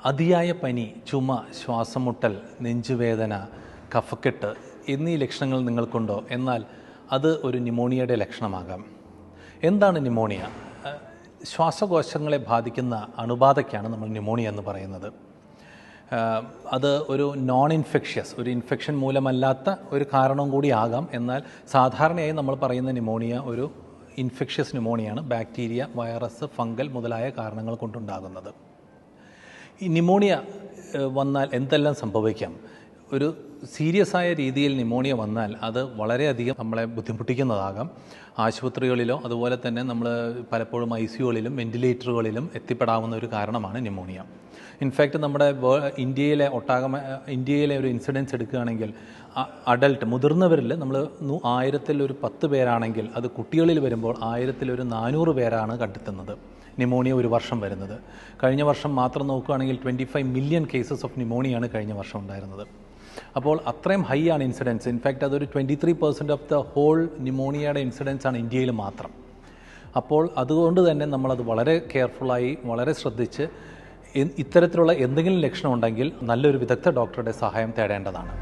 അതിയായ പനി, ചുമ, ശ്വാസമുട്ടൽ, നെഞ്ചുവേദന, കഫക്കെട്ട് എന്നീ ലക്ഷണങ്ങൾ നിങ്ങൾക്കുണ്ടോ? എന്നാൽ അത് ഒരു ന്യൂമോണിയയുടെ ലക്ഷണമാകാം. എന്താണ് ന്യൂമോണിയ? ശ്വാസകോശങ്ങളെ ബാധിക്കുന്ന അണുബാധയ്ക്കാണ് നമ്മൾ ന്യൂമോണിയ എന്ന് പറയുന്നത്. അത് ഒരു നോൺ ഇൻഫെക്ഷ്യസ്, ഒരു ഇൻഫെക്ഷൻ മൂലമല്ലാത്ത ഒരു കാരണവും കൂടി ആകാം. എന്നാൽ സാധാരണയായി നമ്മൾ പറയുന്ന ന്യൂമോണിയ ഒരു ഇൻഫെക്ഷ്യസ് ന്യൂമോണിയാണ്. ബാക്ടീരിയ, വൈറസ്, ഫംഗൽ മുതലായ കാരണങ്ങൾ കൊണ്ടുണ്ടാകുന്നത്. ഈ ന്യൂമോണിയ വന്നാൽ എന്തെല്ലാം സംഭവിക്കാം? ഒരു സീരിയസ് ആയ രീതിയിൽ ന്യൂമോണിയ വന്നാൽ അത് വളരെയധികം നമ്മളെ ബുദ്ധിമുട്ടിക്കുന്നതാകാം. ആശുപത്രികളിലോ അതുപോലെ തന്നെ നമ്മൾ പലപ്പോഴും ICUകളിലും വെന്റിലേറ്ററുകളിലും എത്തിപ്പെടാവുന്ന ഒരു കാരണമാണ് ന്യൂമോണിയ. ഇൻഫാക്റ്റ് നമ്മുടെ ഇന്ത്യയിലെ ഒരു ഇൻസിഡൻസ് എടുക്കുകയാണെങ്കിൽ അഡൽട്ട് മുതിർന്നവരിൽ നമ്മൾ 1000-ൽ ഒരു 10 പേരാണെങ്കിൽ അത് കുട്ടികളിൽ വരുമ്പോൾ 1000-ൽ ഒരു 400 പേരാണ് കണ്ടെത്തുന്നത് ന്യൂമോണിയ ഒരു വർഷം വരുന്നത്. കഴിഞ്ഞ വർഷം മാത്രം നോക്കുകയാണെങ്കിൽ 25 മില്യൺ കേസസ് ഓഫ് ന്യൂമോണിയാണ് കഴിഞ്ഞ വർഷം ഉണ്ടായിരുന്നത്. അപ്പോൾ അത്രയും ഹൈ ആണ് ഇൻസിഡൻസ്. ഇൻഫാക്റ്റ് അതൊരു 23% ഓഫ് ദ ഹോൾ ന്യൂമോണിയയുടെ ഇൻസിഡൻസ് ആണ് ഇന്ത്യയിൽ മാത്രം. അപ്പോൾ അതുകൊണ്ട് തന്നെ നമ്മളത് വളരെ കെയർഫുള്ളായി, വളരെ ശ്രദ്ധിച്ച് ഇത്തരത്തിലുള്ള എന്തെങ്കിലും ലക്ഷണം ഉണ്ടെങ്കിൽ നല്ലൊരു വിദഗ്ധ ഡോക്ടറുടെ സഹായം തേടേണ്ടതാണ്.